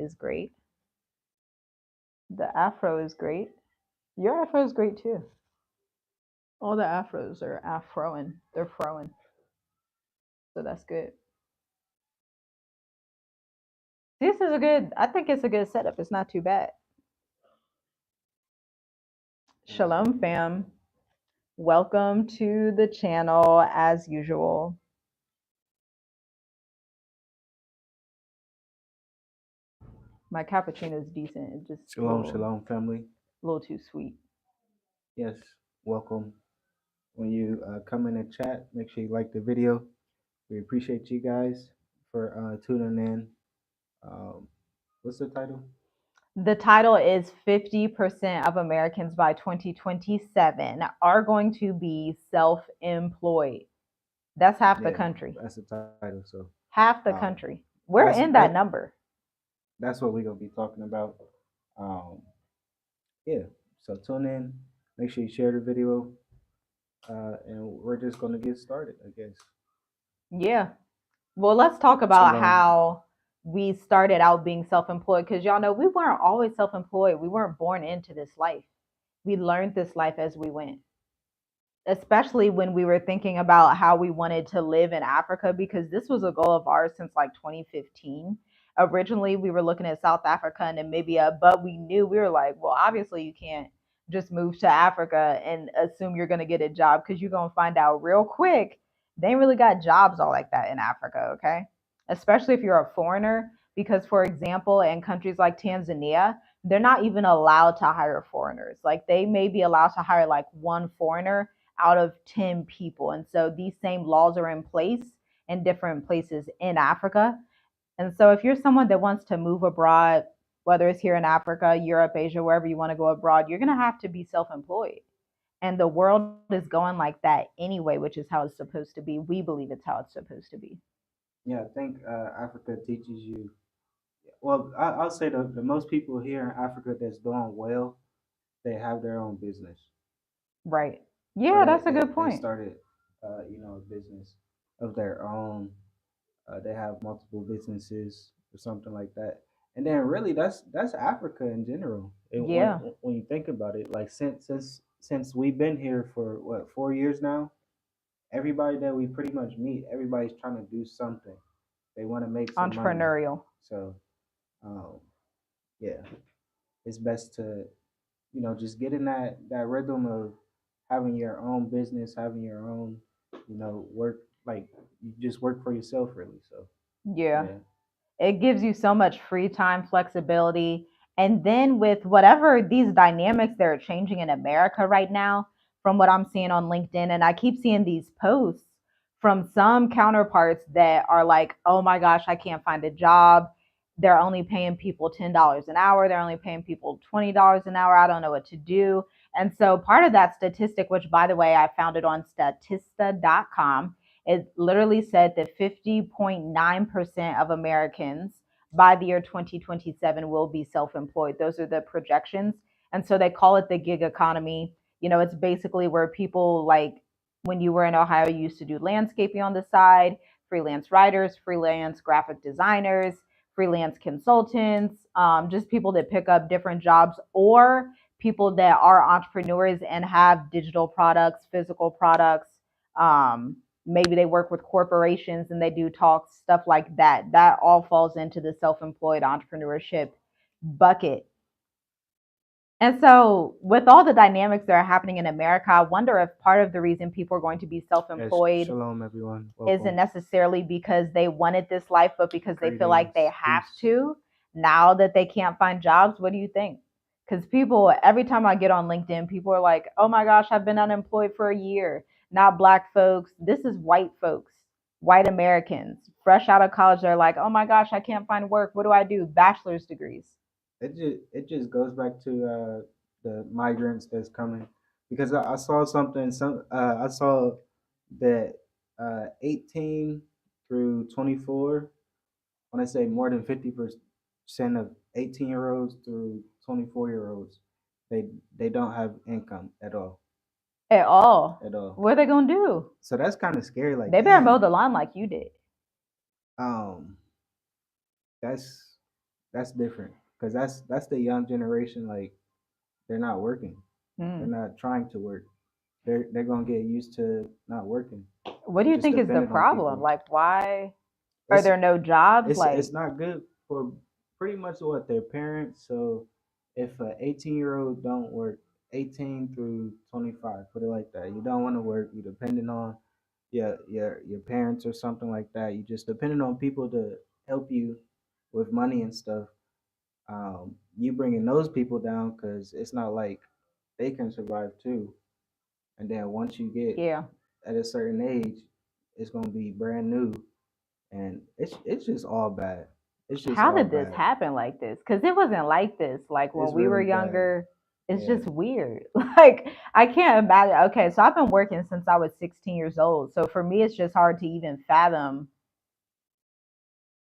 is great. The afro is great. Your afro is great too. All the afros are afroing. They're froing. So that's good. This is a good, I think it's a good setup. It's not too bad. Shalom, fam. Welcome to the channel as usual. My cappuccino is decent. It's just Shalom, family. a little too sweet. Yes, welcome. When you come in and chat, make sure you like the video. We appreciate you guys for tuning in. Um, what's the title? The title is 50% of Americans by 2027 are going to be self employed. That's half the Yeah, country. that's the title. So Half the um, country. We're in that number. that's what we're gonna be talking about. Um, yeah, so tune in. Make sure you share the video, and we're just gonna get started, I guess. Yeah. Well, let's talk about Shalom. how we started out being self employed because y'all know we weren't always self employed. We weren't born into this life. We learned this life as we went, especially when we were thinking about how we wanted to live in Africa, because this was a goal of ours since like 2015. Originally, we were looking at South Africa and Namibia, but we knew we were like, well, obviously, you can't just move to Africa and assume you're going to get a job because you're going to find out real quick they ain't really got jobs all like that in Africa, okay? Especially if you're a foreigner, because, for example, in countries like Tanzania, they're not even allowed to hire foreigners. Like, they may be allowed to hire like one foreigner out of 10 people. And so these same laws are in place in different places in Africa. And so if you're someone that wants to move abroad, whether it's here in Africa, Europe, Asia, wherever you want to go abroad, you're going to have to be self employed. And the world is going like that anyway, which is how it's supposed to be. We believe it's how it's supposed to be. Yeah, I think Africa teaches you. Well, I'll say the most people here in Africa that's doing well, they have their own business, Right. or Yeah, they that's a they, good they point. started, a business of their own. They have multiple businesses or something like that. And then really, that's Africa in general. And Yeah. when you think about it, like since we've been here for what 4 years now, everybody that we pretty much meet, everybody's trying to do something. They want to make some money. Entrepreneurial. So, um, yeah, it's best to just get in that rhythm of having your own business, having your own work, like you just work for yourself really. So Yeah. yeah. It gives you so much free time, flexibility. And then with whatever these dynamics that are changing in America right now, from what I'm seeing on LinkedIn, and I keep seeing these posts from some counterparts that are like, oh my gosh, I can't find a job. They're only paying people $10 an hour. They're only paying people $20 an hour. I don't know what to do. And so part of that statistic, which by the way, I found it on statista.com, it literally said that 50.9% of Americans by the year 2027 will be self employed. Those are the projections. And so they call it the gig economy. It's basically where people, like when you were in Ohio, you used to do landscaping on the side, freelance writers, freelance graphic designers, freelance consultants, just people that pick up different jobs, or people that are entrepreneurs and have digital products, physical products. Maybe they work with corporations and they do talks, stuff like that. That all falls into the self-employed entrepreneurship bucket. And so, with all the dynamics that are happening in America, I wonder if part of the reason people are going to be Yes, self-employed shalom everyone. isn't Welcome. necessarily because they wanted this life, but because they feel like they Greetings. have Peace. to now that they can't find jobs. What do you think? Because people, every time I get on LinkedIn, people are like, oh my gosh, I've been unemployed for a year. Not black folks. This is white folks, white Americans, fresh out of college. They're like, oh my gosh, I can't find work. What do I do? Bachelor's degrees. It just goes back to the migrants that's coming, because I saw something. I saw that 18 through 24. When I say more than 50% of 18-year-olds through 24-year-olds, they they don't have income at all. At all. At all. What are they going to do? So that's kind of scary. Like, They better mow damn. the lawn like you did. Um, that's that's different because that's the young generation. Like they're not working. They're Hmm. not trying to work. They're gonna get used to not working What do and you just think is the depending on problem? people. Like, why are It's there no jobs? it's Like, not good for pretty much what their parents. So if an 18-year-old don't work, 18 through 25, put it like that. You don't want to work. You're depending on your parents or something like that. You just depending on people to help you with money and stuff. You bringing those people down because it's not like they can survive too. And then once you get yeah. at a certain age, it's gonna be brand new, and it's just all bad. It's just How all did this bad. happen like this? Because it wasn't like this. Like when It's we were really bad. younger, it's Yeah. just weird. Like I can't imagine. Okay, so I've been working since I was 16 years old. So for me, it's just hard to even fathom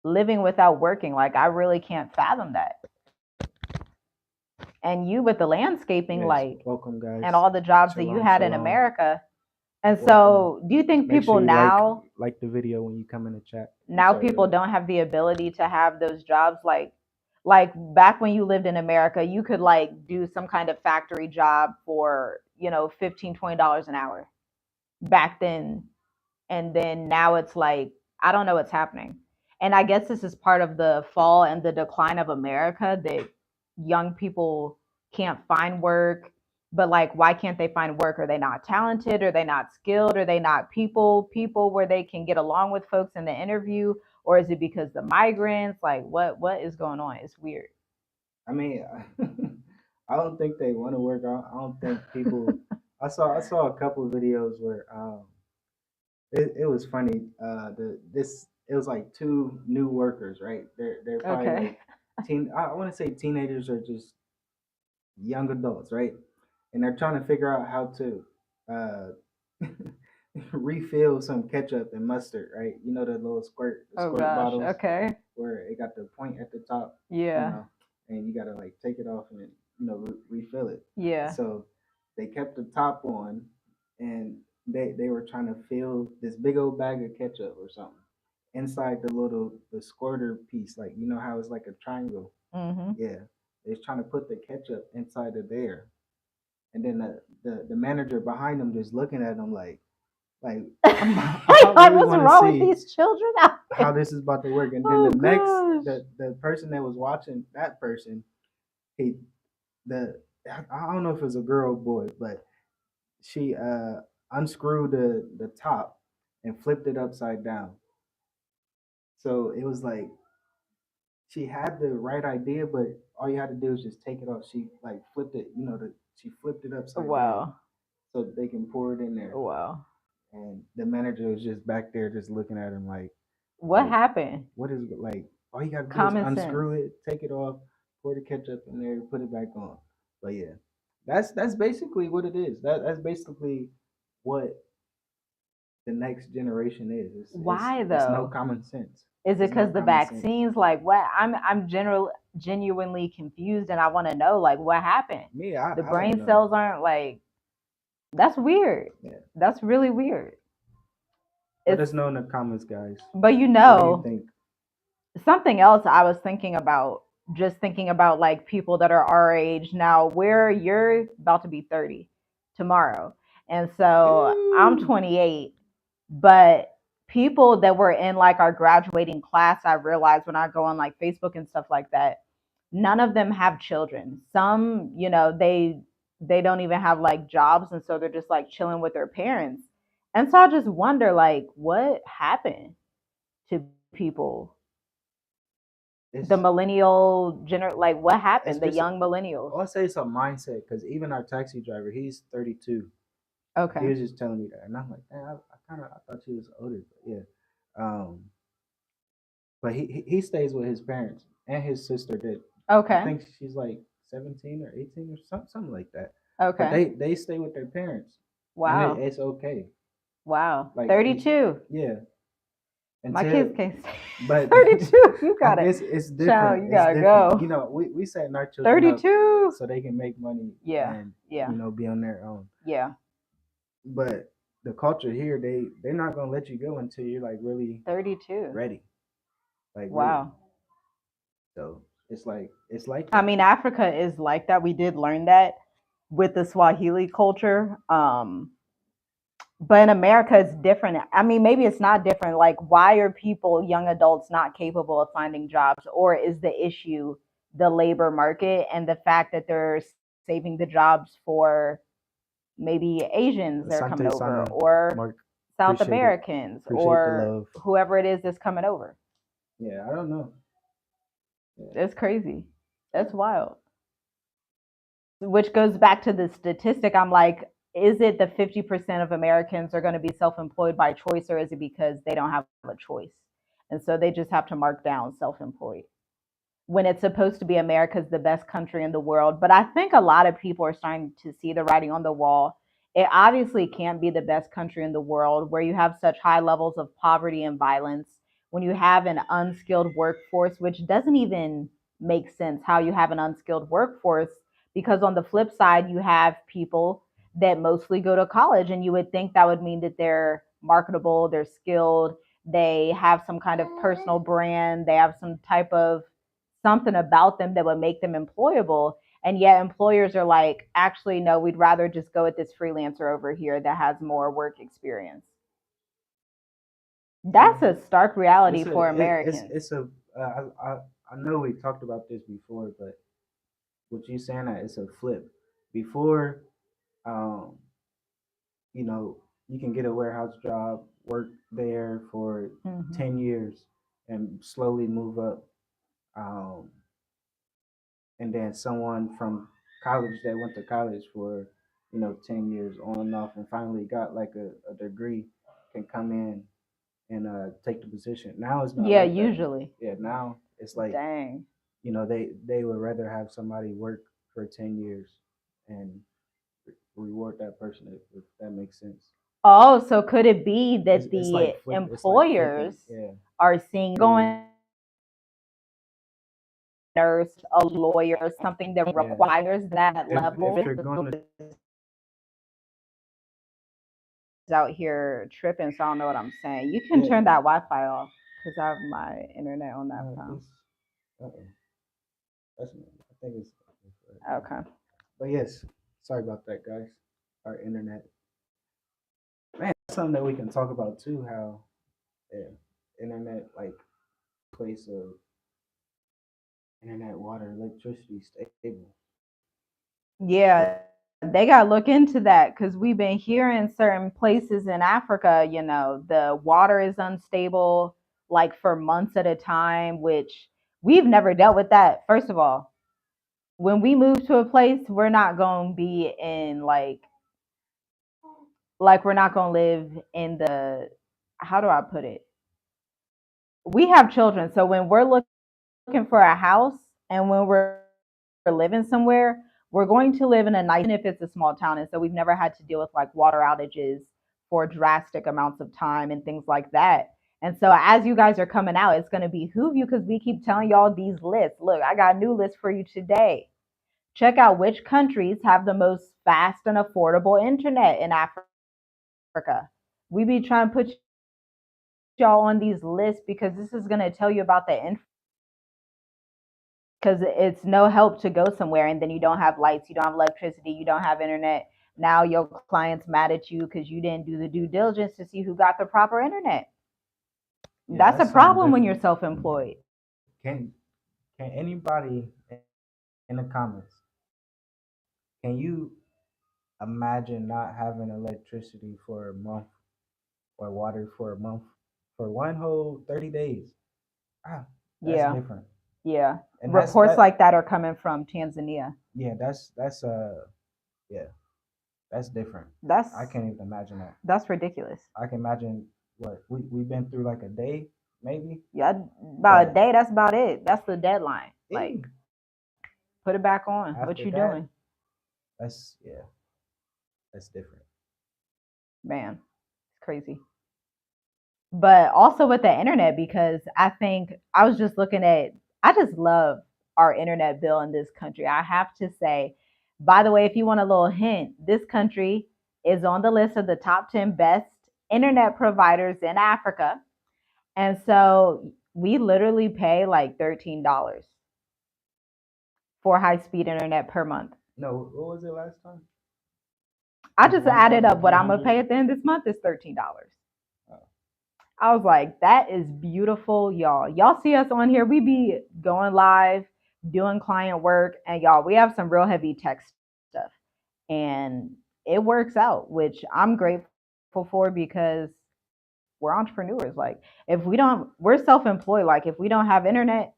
living without working. Like I really can't fathom that. And you with the landscaping, Yes. like, Welcome, and guys. all the jobs that you Shalom, had in shalom. America. And Welcome. so, do you think Make sure people you now like the video when you come in the chat. I'm now sorry. Go people ahead. don't have the ability to have those jobs like back when you lived in America, you could like do some kind of factory job for, $15-20 an hour back then. And then now it's like, I don't know what's happening. And I guess this is part of the fall and the decline of America, that young people can't find work. But like, why can't they find work? Are they not talented? Are they not skilled? Are they not people where they can get along with folks in the interview? Or is it because the migrants? Like, what is going on? It's weird. I mean, I don't think they want to work. I don't think people. I saw a couple of videos where it was funny. It was like two new workers, right? They're probably Okay. like I want to say teenagers or just young adults, right? And they're trying to figure out how to uh, refill some ketchup and mustard, right? You know the Oh squirt gosh. bottles Okay. where it got the point at the top, you Yeah. know, and you gotta like take it off and refill it. Yeah. So they kept the top on, and they were trying to fill this big old bag of ketchup or something inside the squirter piece, like you know how it's like a triangle. Mm-hmm. Yeah, they're trying to put the ketchup inside of there, and then the manager behind them just looking at them like I Like, really what's want to wrong with see these children out how there? this is about to work. And then Oh gosh. the person that was watching that person, he the I don't know if it was a girl or boy, but she unscrewed the top and flipped it upside down. So it was like she had the right idea, but all you had to do is just take it off. She like flipped it, she flipped it upside down Wow. so they can pour it in there. Wow. And the manager was just back there just looking at him What like happened? what is it like? All you gotta do is Common sense. unscrew it, take it off, pour the ketchup in there, put it back on. But yeah, that's basically what it is. That's basically what the next generation is. Why It's no though? common sense. Is it It's no because the common sense. vaccines? Like what? I'm genuinely confused, and I want to know like what happened. Me, The I don't brain know. cells aren't like. That's weird. Yeah. That's really weird. Let It's us know in the comments, guys. but What do you think? something else I was thinking about, just thinking about like people that are our age now, where you're about to be 30 tomorrow. And so I'm Ew. 28, but people that were in like our graduating class, I realized when I go on like Facebook and stuff like that, none of them have children. Some, they don't even have like jobs, and so they're just like chilling with their parents. And so I just wonder like what happened to people, the It's millennial like what it's happened, the just young millennials. I'll say it's a mindset because even our taxi driver, he's 32. He Okay. was just telling me that, and I'm like, man, I thought she was older, but yeah. Um, but he stays with his parents and his sister did. I Okay. think she's like 17 or 18 or something like that. But Okay. they stay with their parents, and Wow. it's okay. Wow. Like 32. yeah, My until kids can't stay. but 32. You I got it. guess it's Child, different. you It's gotta different. go. We setting our children up 32. so they can make money Yeah. and Yeah. be on their own. Yeah. But the culture here, they're not gonna let you go until you're like really 32. ready, like really. Wow. So it's like I that. mean, Africa is like that. We did learn that with the Swahili culture. But in America, it's different. I mean, maybe it's not different. Like, why are people, young adults, not capable of finding jobs? Or is the issue the labor market and the fact that they're saving the jobs for maybe Asians that are coming Asante over, Sana, or Mark, South appreciate it. Americans, Appreciate the or love. whoever it is that's coming over? Yeah, I don't know. Yeah, It's crazy. That's wild. Which goes back to the statistic. I'm like, is it the 50% of Americans are going to be self employed by choice, or is it because they don't have a choice? And so they just have to mark down self employed when it's supposed to be America's the best country in the world. But I think a lot of people are starting to see the writing on the wall. It obviously can't be the best country in the world where you have such high levels of poverty and violence, when you have an unskilled workforce, which doesn't even make sense how you have an unskilled workforce, because on the flip side, you have people that mostly go to college, and you would think that would mean that they're marketable, they're skilled, they have some kind of personal brand, they have some type of something about them that would make them employable. And yet employers are like, actually, no, we'd rather just go with this freelancer over here that has more work experience. yeah. That's a stark reality It's a for it's Americans. it's a I know we talked about this before, but what you saying that it's a flip. Before, um, you can get a warehouse job, work there for Hmm. 10 years, and slowly move up. Um, and then someone from college that went to college for 10 years on and off, and finally got like a degree, can come in and take the position. Now it's not Yeah, like that. usually. Yeah, now it's like Dang. they would rather have somebody work for 10 years and reward that person, if that makes sense. Oh, so could it be It's that it's like the flip. It's like flipping. employers Yeah, are seeing going nurse, a lawyer, something that yeah. requires that If level you're going to, out here tripping, so I don't know what I'm saying. You can yeah, turn that Wi-Fi off because I have my internet on that no, phone. this. Uh-oh. That's me. I think it's right now. Okay. But yes, sorry about that, guys. Our internet, man, that's something that we can talk about too. How yeah, internet like place of internet, water, electricity stable. Yeah, they got to look into that because we've been hearing certain places in Africa, the water is unstable like for months at a time, which we've never dealt with that. First of all, when we move to a place, we're not going to be in like we're not going to live in the, how do I put it? We have children. So when we're looking for a house and when we're living somewhere, we're going to live in a nice, even if it's a small town. And so we've never had to deal with like water outages for drastic amounts of time and things like that. And so as you guys are coming out, it's going to behoove you because we keep telling y'all these lists. Look, I got a new list for you today. Check out which countries have the most fast and affordable internet in Africa. We be trying to put y'all on these lists because this is going to tell you about the because it's no help to go somewhere and then you don't have lights, you don't have electricity, you don't have internet. Now your client's mad at you because you didn't do the due diligence to see who got the proper internet. Yeah, That's a that's something problem when you're different. self-employed. Can can anybody in the comments, can you imagine not having electricity for a month or water for a month for one whole 30 days? Ah, that's Yeah, different. yeah. And that's Reports that like that are coming from Tanzania. yeah, that's yeah, that's different. That's I can't even imagine that. that's ridiculous. I can imagine what we've been through, like a day maybe, Yeah, about a but day. That's about it. That's the deadline. eh, Like, put it back on. What after you that, doing, that's yeah, that's different. man? It's crazy. But also with the internet, because I think I was just looking at, I just love our internet bill in this country. I have to say, by the way, if you want a little hint, this country is on the list of the top 10 best internet providers in Africa. And so we literally pay like $13. for high-speed internet per month. No, what was it last time? I It's just added up what I'm gonna 1,300. pay at the end of this month is $13. Oh, I was like, that is beautiful, y'all. Y'all see us on here. We be going live, doing client work, and y'all, we have some real heavy tech stuff. And it works out, which I'm grateful for because we're entrepreneurs. Like, if we don't, we're self employed. Like, if we don't have internet,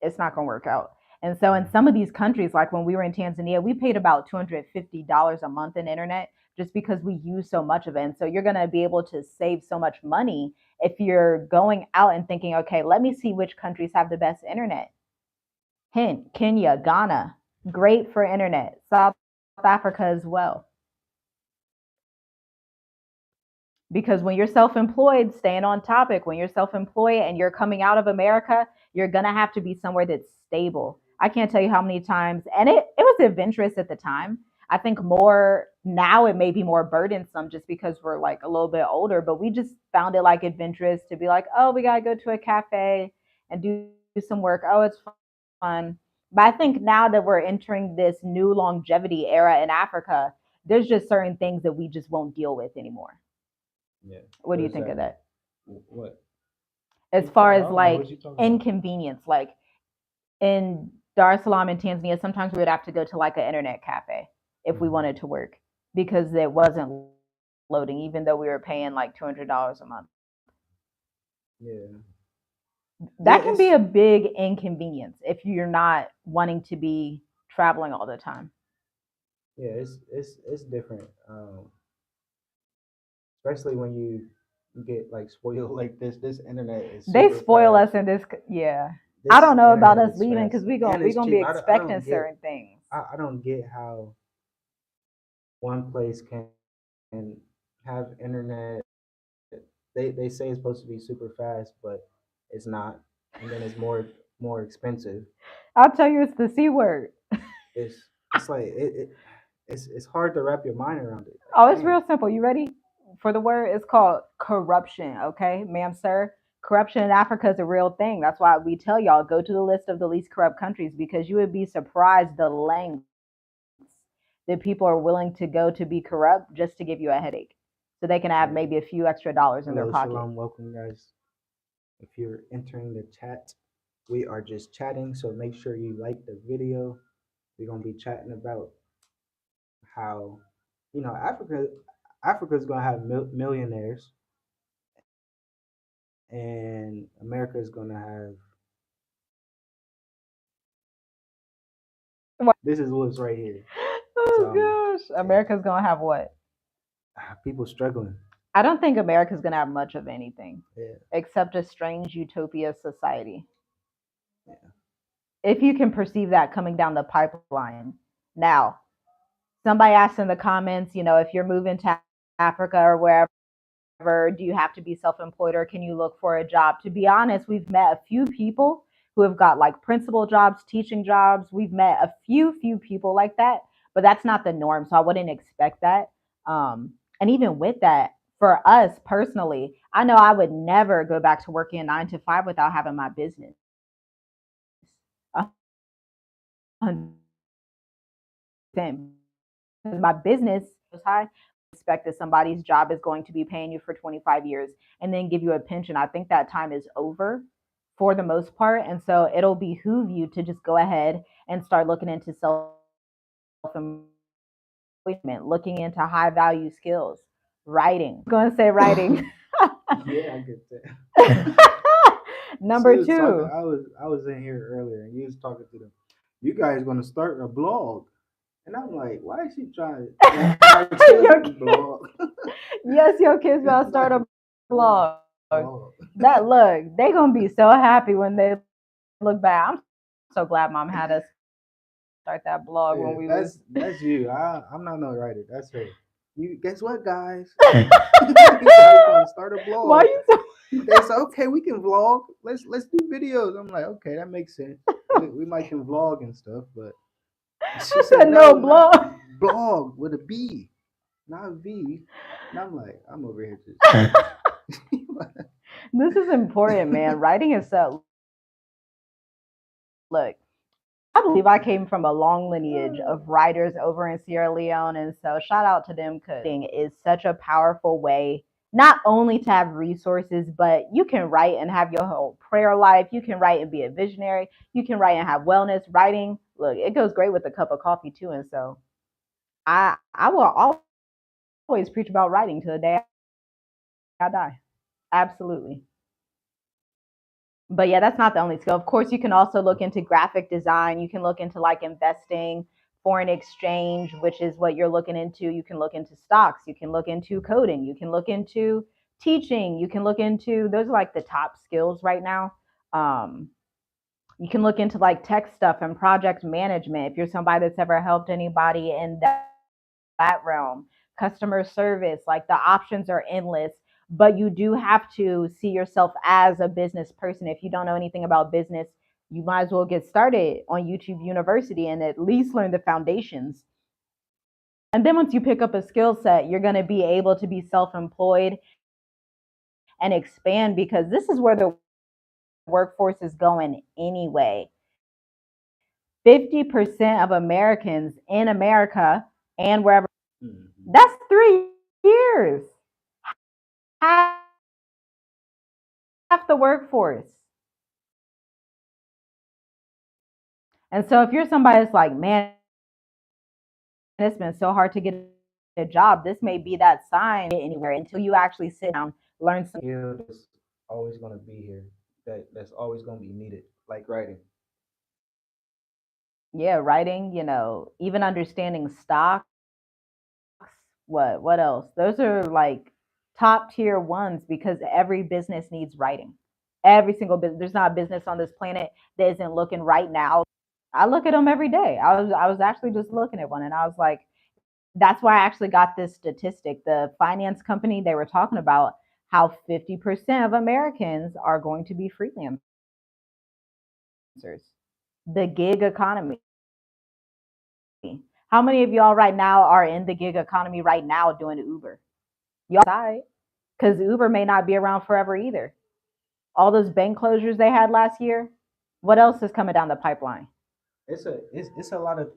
it's not going to work out. And so, in some of these countries, like when we were in Tanzania, we paid about $250 a month in internet just because we use so much of it. And so, you're going to be able to save so much money if you're going out and thinking, okay, let me see which countries have the best internet. Hint, Kenya, Ghana, great for internet. South Africa as well. Because when you're self-employed, staying on topic, when you're self-employed and you're coming out of America, you're gonna have to be somewhere that's stable. I can't tell you how many times, and it was adventurous at the time. I think more now it may be more burdensome just because we're like a little bit older, but we just found it like adventurous to be like, oh, we gotta go to a cafe and do some work. Oh, it's fun. But I think now that we're entering this new longevity era in Africa, there's just certain things that we just won't deal with anymore. yeah. What do What you is think of that? that? What? As I far as don't know like what you talking about. inconvenience, like in Dar es Salaam in Tanzania, sometimes we would have to go to like an internet cafe if we Hmm. wanted to work because it wasn't loading, even though we were paying like $200 a month. Yeah. Yeah, That can be a big inconvenience if you're not wanting to be traveling all the time. it's different. Especially when you get like spoiled like this. This internet is They super spoil fast. us in this, yeah. I This don't know about internet us is leaving fast because and we it's gonna cheap. be I expecting don't get certain things. I don't get how one place can have internet. They say it's supposed to be super fast, but it's not, and then it's more expensive. I'll tell you, it's the C word. It's like it's hard to wrap your mind around it. Like, Oh, it's dang. real simple. You ready for the word? It's called corruption. Okay, ma'am, sir. Corruption in Africa is a real thing. That's why we tell y'all go to the list of the least corrupt countries because you would be surprised the lengths that people are willing to go to be corrupt just to give you a headache, so they can have Yeah. maybe a few extra dollars in their Hello, pocket. shalom, welcome guys. If you're entering the chat, we are just chatting, so make sure you like the video. We're gonna be chatting about how Africa's gonna have millionaires, and America is gonna have this is what's right here. Oh So gosh, yeah, America's gonna have what? people struggling. I don't think America's gonna have much of anything Yeah, except a strange utopia society. yeah. If you can perceive that coming down the pipeline. Now, somebody asked in the comments, if you're moving to Africa or wherever, do you have to be self-employed or can you look for a job? To be honest, we've met a few people who have got like principal jobs, teaching jobs. We've met a few people like that, but that's not the norm. So I wouldn't expect that. And even with that, for us personally, I know I would never go back to working a 9 to 5 without having my business. 100%. My business is high, expect that somebody's job is going to be paying you for 25 years and then give you a pension. I think that time is over for the most part. And so it'll behoove you to just go ahead and start looking into self employment, looking into high value skills, writing. I'm going to say writing. Yeah, I get that. She Number was talking. two. I was in here earlier, and you was talking to them. You guys gonna start a blog, and I'm like, why is she trying to Your cartoon kids, blog? yes, your kids about to start Like, a what blog. blog? That look, they gonna be so happy when they look back. I'm so glad mom had us start that blog Yeah, when we was. that's you. I'm not no writer. That's her. You guess what, guys? You guys gonna start a Why blog. you so? They said, okay, we can vlog. Let's do videos. I'm like, okay, that makes sense. We might can vlog and stuff, but she I said said no no, not blog. blog with a B, not a V. And I'm like, I'm over here just This is important, man. Writing is so. Look, believe I came from a long lineage of writers over in Sierra Leone. And so shout out to them because writing is such a powerful way, not only to have resources, but you can write and have your whole prayer life. You can write and be a visionary. You can write and have wellness. Writing, look, it goes great with a cup of coffee too. And so I will always preach about writing to the day I die. Absolutely. But yeah, that's not the only skill. Of course, you can also look into graphic design. You can look into like investing, foreign exchange, which is what you're looking into. You can look into stocks. You can look into coding. You can look into teaching. You can look into those are like the top skills right now. Um, you can look into like tech stuff and project management if you're somebody that's ever helped anybody in that realm, customer service, like the options are endless. But you do have to see yourself as a business person. If you don't know anything about business, you might as well get started on YouTube University and at least learn the foundations. And then once you pick up a skill set, you're going to be able to be self employed and expand because this is where the workforce is going anyway. 50% of Americans in America and wherever, Mm-hmm. that's 3 years. Half the workforce. And so if you're somebody that's like, man, it's been so hard to get a job, this may be that sign anywhere until you actually sit down, learn some. Skill that's always going to be here. That's always going to be needed, like writing. Yeah, writing, even understanding stocks. What else? Those are like top tier ones because every business needs writing. Every single business. There's not a business on this planet that isn't looking right now. I look at them every day. I was actually just looking at one and I was like, that's why I actually got this statistic. The finance company, they were talking about how 50% of Americans are going to be freelancers. The gig economy. How many of y'all right now are in the gig economy right now doing Uber? Y'all decide, because Uber may not be around forever either. All those bank closures they had last year, what else is coming down the pipeline? It's a lot of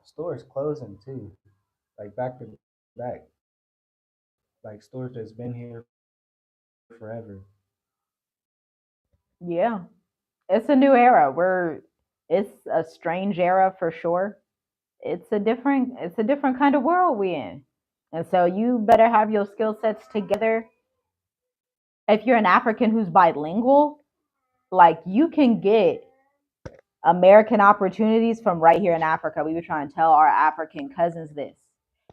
stores closing too, like back to back, like stores that's been here forever. Yeah, it's a new era. It's a strange era for sure. It's a different kind of world we in. And so you better have your skill sets together. If you're an African who's bilingual, like you can get American opportunities from right here in Africa. We were trying to tell our African cousins this.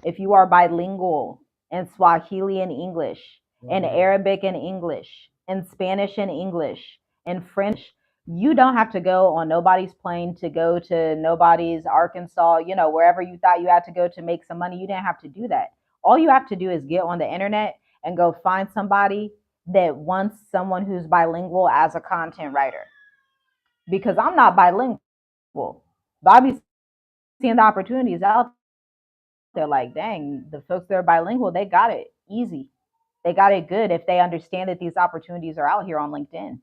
If you are bilingual in Swahili and English, in Mm-hmm. Arabic and English, in Spanish and English, in French, you don't have to go on nobody's plane to go to nobody's Arkansas, wherever you thought you had to go to make some money. You didn't have to do that. All you have to do is get on the internet and go find somebody that wants someone who's bilingual as a content writer. Because I'm not bilingual, but I be seeing the opportunities out there like, dang, the folks that are bilingual, they got it easy. They got it good if they understand that these opportunities are out here on LinkedIn.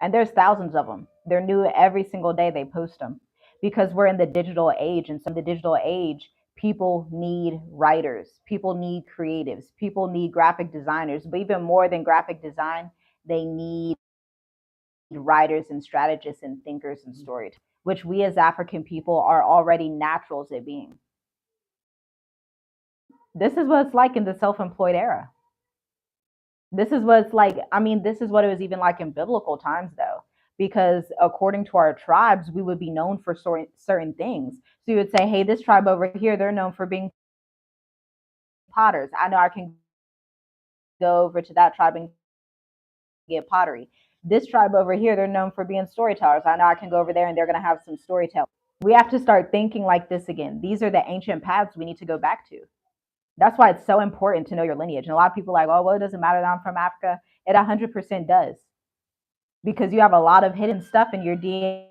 And there's thousands of them. They're new every single day they post them because we're in the digital age. And so in the digital age, people need writers, people need creatives, people need graphic designers, but even more than graphic design, they need writers and strategists and thinkers and storytellers, which we as African people are already naturals at being. This is what it's like in the self-employed era. This is what it's like. I mean, this is what it was even like in biblical times, though, because according to our tribes, we would be known for certain things. So you would say, hey, this tribe over here, they're known for being potters. I know I can go over to that tribe and get pottery. This tribe over here, they're known for being storytellers. I know I can go over there and they're going to have some storytelling. We have to start thinking like this again. These are the ancient paths we need to go back to. That's why it's so important to know your lineage. And a lot of people are like, oh, well, it doesn't matter that I'm from Africa. It 100% does because you have a lot of hidden stuff in your DNA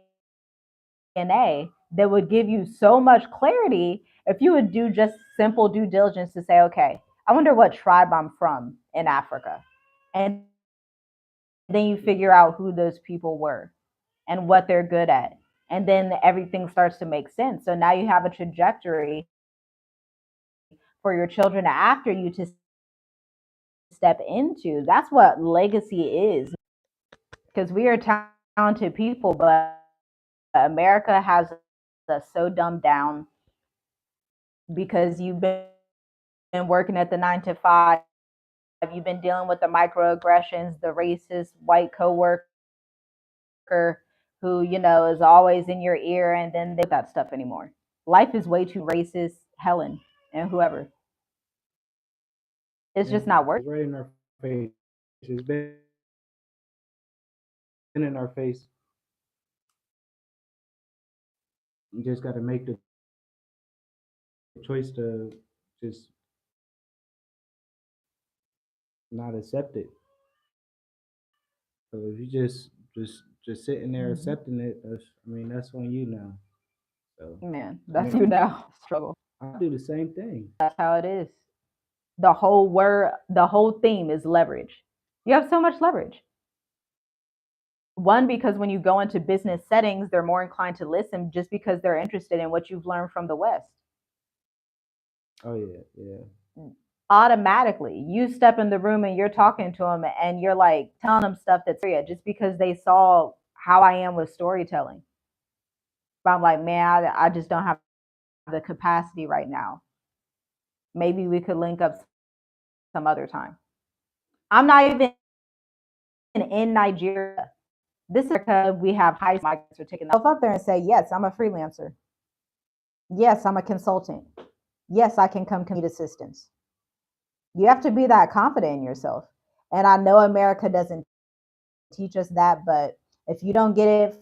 that would give you so much clarity if you would do just simple due diligence to say, okay, I wonder what tribe I'm from in Africa. And then you figure out who those people were and what they're good at. And then everything starts to make sense. So now you have a trajectory for your children after you to step into. That's what legacy is. Because we are talented people, but America has us so dumbed down because you've been working at the 9 to 5. You've been dealing with the microaggressions, the racist white coworker who, is always in your ear, and then they don't that stuff anymore. Life is way too racist, Helen, and whoever. It's Yeah, just not worth it's right in our face. It's been in our face. You just got to make the choice to just not accept it. So if you just sitting there it. accepting it, that's on you now. So Man, I that's mean, you now. Struggle. I do the same thing. That's how it is. The whole theme is leverage. You have so much leverage. One, because when you go into business settings, they're more inclined to listen just because they're interested in what you've learned from the West. Oh yeah, yeah. Automatically, you step in the room and you're talking to them and you're like telling them stuff that's real just because they saw how I am with storytelling. But I'm like, man, I just don't have the capacity right now. Maybe we could link up some other time. I'm not even in Nigeria. This is America. We have high migrants are taking themselves up there and say, yes, I'm a freelancer. Yes, I'm a consultant. Yes, I can come need assistance. You have to be that confident in yourself. And I know America doesn't teach us that, but if you don't get it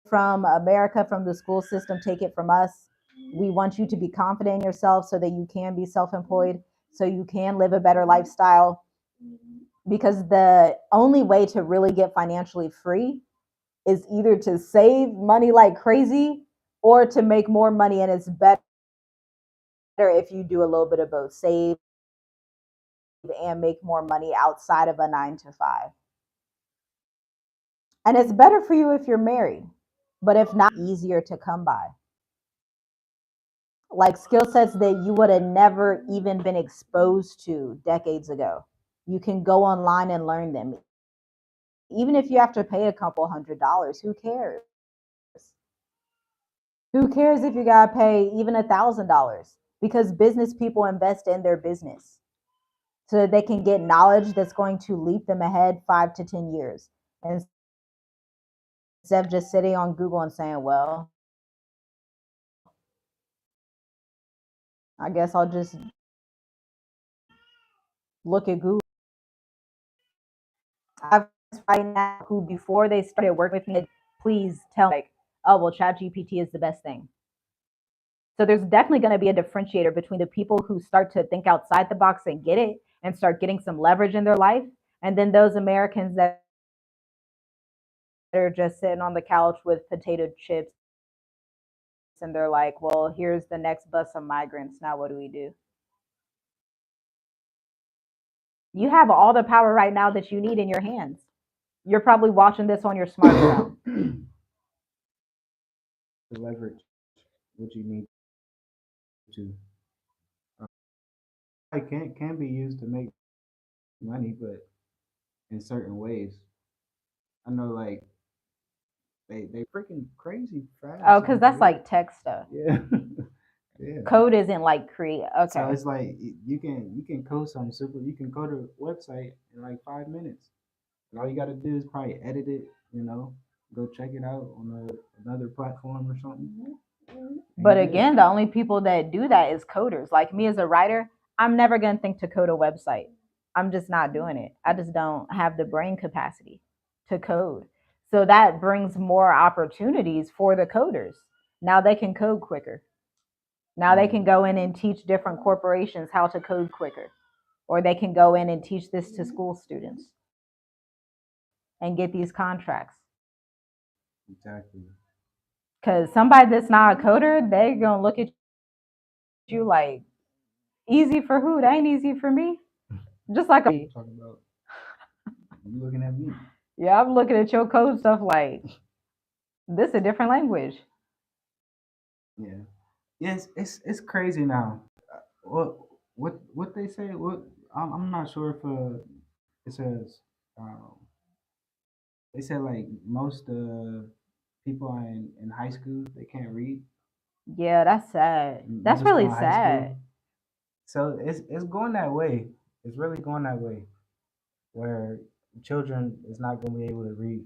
from America, from the school system, take it from us. We want you to be confident in yourself so that you can be self employed, so you can live a better lifestyle. Because the only way to really get financially free is either to save money like crazy or to make more money. And it's better if you do a little bit of both, save and make more money outside of a 9 to 5. And it's better for you if you're married, but if not, easier to come by. Like skill sets that you would have never even been exposed to decades ago. You can go online and learn them. Even if you have to pay a couple $100s, who cares? Who cares if you gotta pay even $1,000? Because business people invest in their business so that they can get knowledge that's going to leap them ahead 5 to 10 years. And instead of just sitting on Google and saying, well, I guess I'll just look at Google. I've right now who before they started working with me, please tell me like, oh well, ChatGPT is the best thing. So there's definitely going to be a differentiator between the people who start to think outside the box and get it and start getting some leverage in their life, and then those Americans that are just sitting on the couch with potato chips and they're like, well, here's the next bus of migrants. Now what do we do? You have all the power right now that you need in your hands. You're probably watching this on your smartphone. To leverage what you need to. It can be used to make money, but in certain ways. I know, like they freaking crazy Oh, fast because on that's here. like tech stuff. Yeah, yeah. Code isn't like create. So Okay. it's like you can code something simple. You can code a website in like 5 minutes. And all you got to do is probably edit it. Go check it out on another platform or something, and But you're good. again, the only people that do that is coders. Like me as a writer, I'm never going to think to code a website. I'm just not doing it. I just don't have the brain capacity to code. So that brings more opportunities for the coders. Now they can code quicker. Now they can Mm, go in and teach different corporations how to code quicker. Or they can go in and teach this to school students and get these contracts. exactly. Because somebody that's not a coder, they're going to look at you like, easy for who? That ain't easy for me. Just like, Talking about you looking at me. yeah, I'm looking at your code stuff like, this is a different language. Yeah. Yes, it's crazy now. What what they say? What I'm not sure if it says um, they said like most people in high school they can't read, Yeah, that's sad. That's middle school really and high sad. school. So it's going that way. It's really going that way where children is not going to be able to read.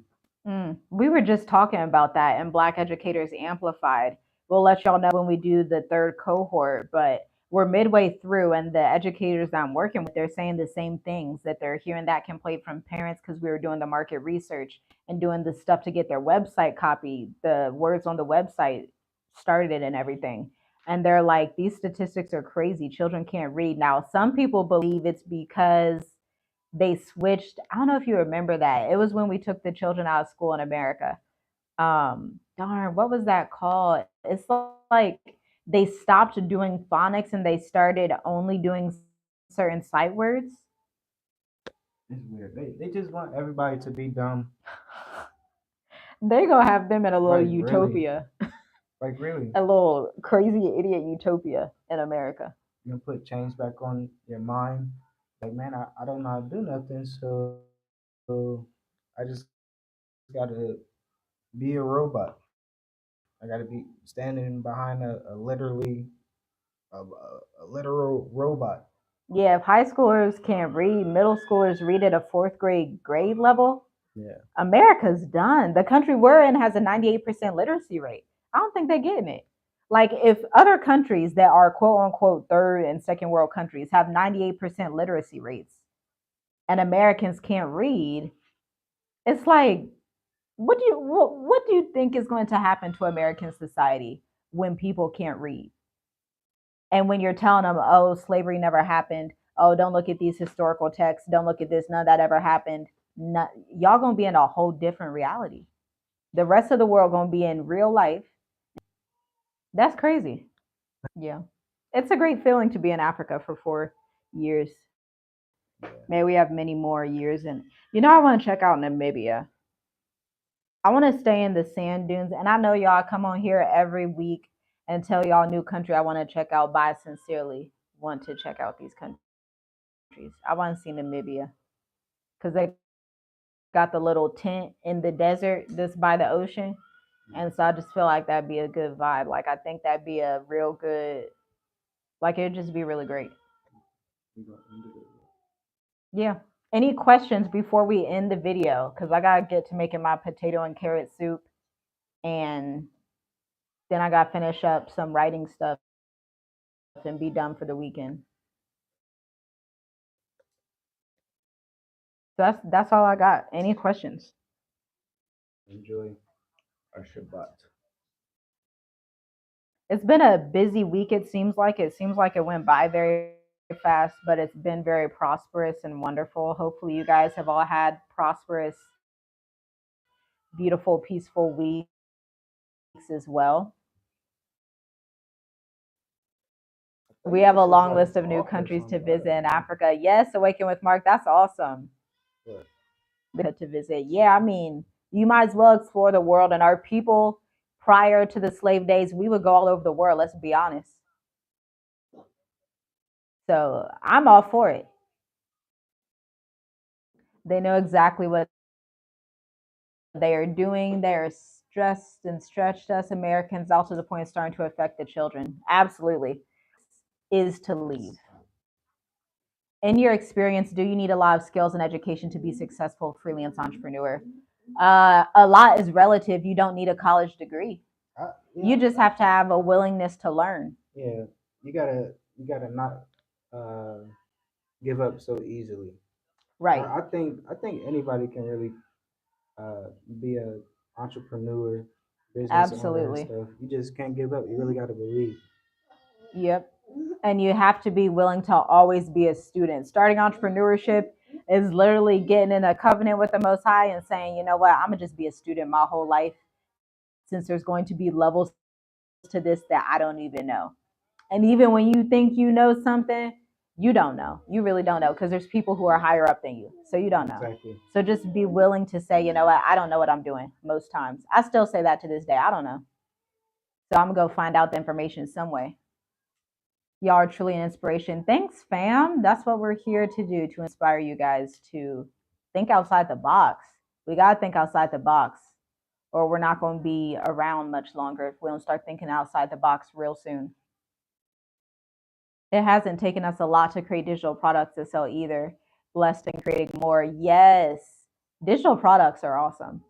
We were just talking about that in Black Educators Amplified. We'll let y'all know when we do the third cohort, but we're midway through, and the educators that I'm working with, they're saying the same things that they're hearing that complaint from parents because we were doing the market research and doing the stuff to get their website copied, the words on the website started and everything. And they're like, these statistics are crazy. Children can't read. Now, some people believe it's because they switched. I don't know if you remember that. It was when we took the children out of school in America. Darn, what was that called? It's like they stopped doing phonics and they started only doing certain sight words. It's weird. They just want everybody to be dumb. They're gonna have them in a little Like really, utopia, like really. a little crazy idiot utopia in America. You know, put chains back on your mind. Like man, I don't know how to do nothing, so I just gotta be a robot. I gotta be standing behind a literal robot. Yeah, if high schoolers can't read, middle schoolers read at a fourth grade level, Yeah. America's done. The country we're in has a 98% literacy rate. I don't think they're getting it. Like, if other countries that are quote unquote third and second world countries have 98% literacy rates and Americans can't read, it's like, what do you think is going to happen to American society when people can't read? And when you're telling them, oh, slavery never happened, oh, don't look at these historical texts, don't look at this, none of that ever happened, y'all gonna be in a whole different reality. The rest of the world gonna be in real life. That's crazy. Yeah, it's a great feeling to be in Africa for 4 years. Yeah. May we have many more years. And I want to check out Namibia. I want to stay in the sand dunes. And I know y'all come on here every week and tell y'all new country I want to check out. But I sincerely want to check out these countries. I want to see Namibia because they got the little tent in the desert that's by the ocean. And so I just feel like that'd be a good vibe. Like, I think that'd be a real good, like, it'd just be really great. We gonna end it. Yeah. Any questions before we end the video? Because I got to get to making my potato and carrot soup. And then I got to finish up some writing stuff and be done for the weekend. So that's all I got. Any questions? Enjoy our Shabbat. It's been a busy week. It seems like it went by very fast, but it's been very prosperous and wonderful. Hopefully you guys have all had prosperous, beautiful, peaceful weeks as well. I We think have a this is long like list of new off or countries to something. I visit don't in know. Africa. Yes, Awaken with Mark, that's awesome But to visit. Yeah, I mean, you might as well explore the world. And our people, prior to the slave days, we would go all over the world, let's be honest. So I'm all for it. They know exactly what they are doing. They're stressed and stretched us Americans out to the point of starting to affect the children. Absolutely. Is to leave. In your experience, do you need a lot of skills and education to be a successful freelance entrepreneur? A lot is relative. You don't need a college degree. yeah, You just have to have a willingness to learn. yeah. You gotta not uh, give up so easily. Right. I think anybody can really be a entrepreneur, business owner and Absolutely. stuff. You just can't give up. You really gotta believe. Yep. And you have to be willing to always be a student. Starting entrepreneurship is literally getting in a covenant with the Most High and saying, you know what, I'm going to just be a student my whole life, since there's going to be levels to this that I don't even know. And even when you think you know something, you don't know. You really don't know, because there's people who are higher up than you. So you don't know. Exactly. So just be willing to say, you know what, I don't know what I'm doing most times. I still say that to this day. I don't know. So I'm gonna go find out the information some way. Y'all are truly an inspiration. Thanks, fam. That's what we're here to do, to inspire you guys to think outside the box. We gotta think outside the box, or we're not gonna be around much longer if we don't start thinking outside the box real soon. It hasn't taken us a lot to create digital products to sell either. Blessed in creating more. Yes, digital products are awesome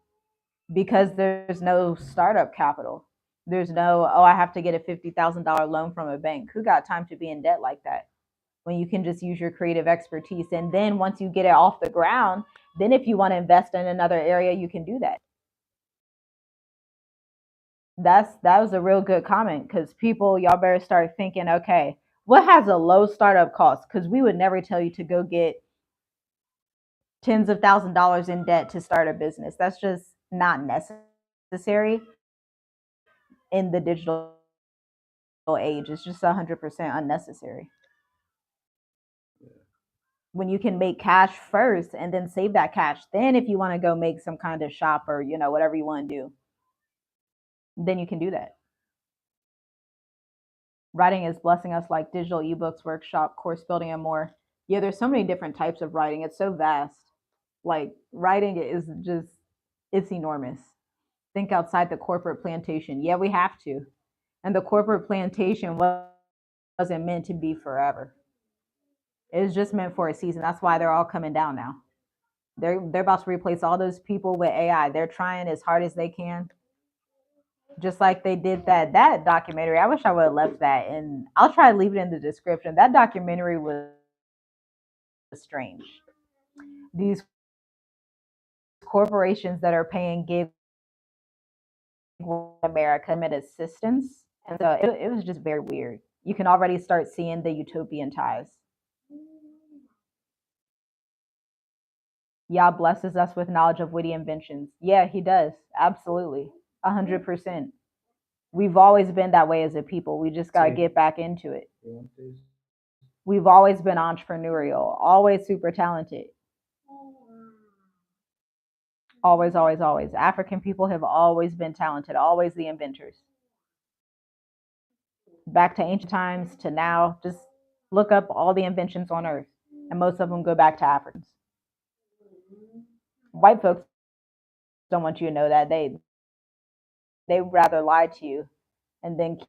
because there's no startup capital. There's no, oh, I have to get a $50,000 loan from a bank. Who got time to be in debt like that? When you can just use your creative expertise. And then once you get it off the ground, then if you want to invest in another area, you can do that. That was a real good comment because people, y'all better start thinking, okay, what has a low startup cost? Because we would never tell you to go get tens of $1,000s in debt to start a business. That's just not necessary in the digital age. It's just 100% unnecessary. When you can make cash first and then save that cash, then if you want to go make some kind of shop or whatever you want to do, then you can do that. Writing is blessing us like digital ebooks, workshop, course building, and more. Yeah, there's so many different types of writing. It's so vast. Like writing is just, it's enormous. Think outside the corporate plantation. Yeah, we have to. And the corporate plantation wasn't meant to be forever. It was just meant for a season. That's why they're all coming down now. They're about to replace all those people with AI. They're trying as hard as they can, just like they did that documentary. I wish I would have left that, and I'll try to leave it in the description. That documentary was strange. These corporations that are paying gig America assistance, and so it was just very weird. You can already start seeing the utopian ties. Yah blesses us with knowledge of witty inventions. Yeah, he does. Absolutely. 100%. We've always been that way as a people. We just got to get back into it. We've always been entrepreneurial, always super talented. Always, always, always. African people have always been talented, always the inventors. Back to ancient times to now, just look up all the inventions on earth, and most of them go back to Africans. White folks don't want you to know that. They rather lie to you and then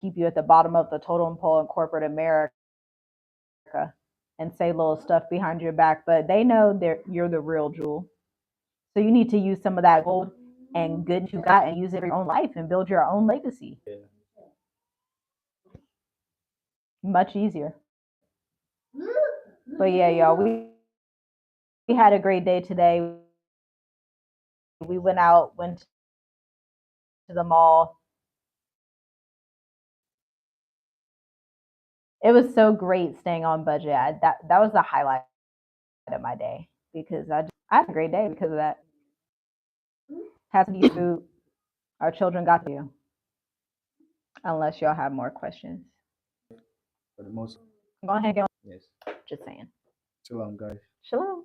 keep you at the bottom of the totem pole in corporate America and say little stuff behind your back, but they know you're the real jewel. So you need to use some of that gold and good you got and use it in your own life and build your own legacy. Yeah. Much easier. But yeah, y'all, we had a great day today. We went to the mall. It was so great staying on budget. That was the highlight of my day because I had a great day because of that. Had some decent food. Our children got to you. Unless y'all have more questions. For the most. Go ahead, go. Yes. Just saying. Shalom, guys. Shalom.